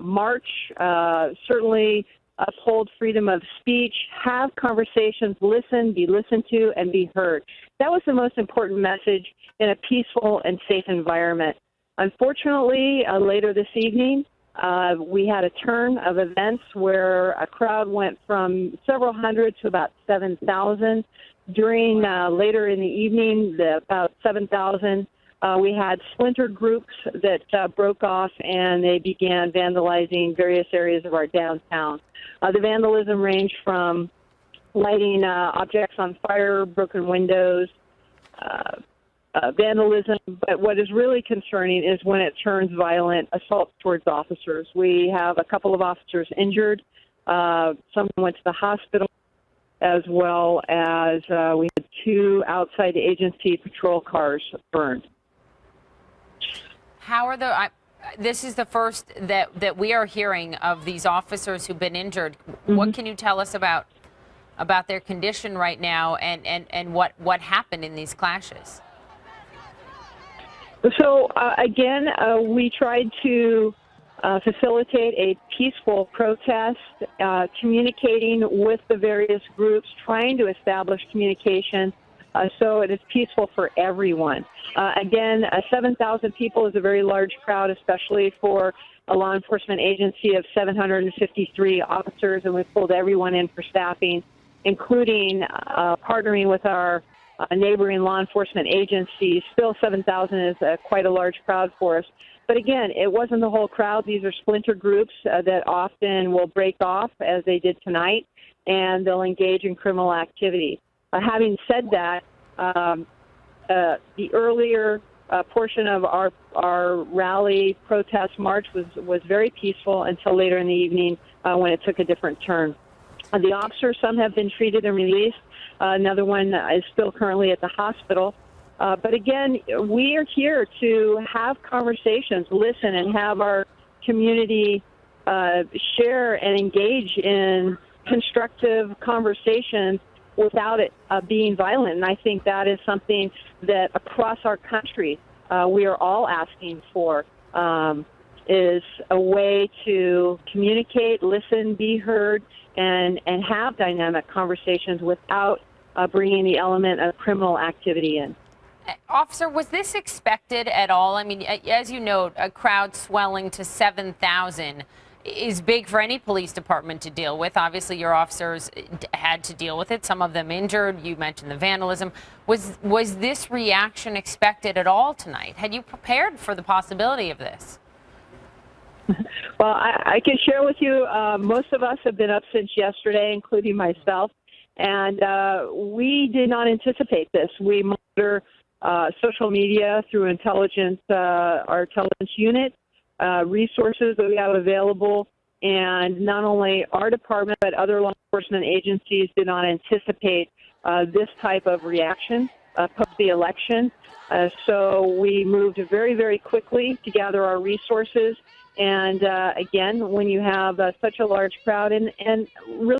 march, certainly uphold freedom of speech, have conversations, listen, be listened to, and be heard. That was the most important message in a peaceful and safe environment. Unfortunately, later this evening, we had a turn of events where a crowd went from several hundred to about 7,000. During later in the evening, about 7,000, we had splinter groups that broke off, and they began vandalizing various areas of our downtown. The vandalism ranged from lighting objects on fire, broken windows, vandalism, but what is really concerning is when it turns violent, assault towards officers. We have a couple of officers injured. Someone went to the hospital, as well as we had 2 outside agency patrol cars burned. How are this is the first that we are hearing of these officers who've been injured. Mm-hmm. What can you tell us about their condition right now and what happened in these clashes? So, again, we tried to facilitate a peaceful protest, communicating with the various groups, trying to establish communication so it is peaceful for everyone. Again, 7,000 people is a very large crowd, especially for a law enforcement agency of 753 officers, and we've pulled everyone in for staffing, including partnering with our neighboring law enforcement agencies. Still, 7,000 is quite a large crowd for us. But again, it wasn't the whole crowd. These are splinter groups that often will break off, as they did tonight, and they'll engage in criminal activity. Having said that, the earlier portion of our rally protest march was very peaceful until later in the evening when it took a different turn. The officers, some have been treated and released. Another one is still currently at the hospital. But again, we are here to have conversations, listen, and have our community share and engage in constructive conversations without it being violent. And I think that is something that across our country we are all asking for, is a way to communicate, listen, be heard, and have dynamic conversations without bringing the element of criminal activity in. Officer, was this expected at all? I mean, as you note, a crowd swelling to 7,000 is big for any police department to deal with. Obviously, your officers had to deal with it, some of them injured. You mentioned the vandalism. Was this reaction expected at all tonight? Had you prepared for the possibility of this? Well, I can share with you, most of us have been up since yesterday, including myself, and we did not anticipate this. We monitor social media through intelligence, our intelligence unit, resources that we have available, and not only our department but other law enforcement agencies did not anticipate this type of reaction post the election. So we moved very, very quickly to gather our resources. And again, when you have such a large crowd and really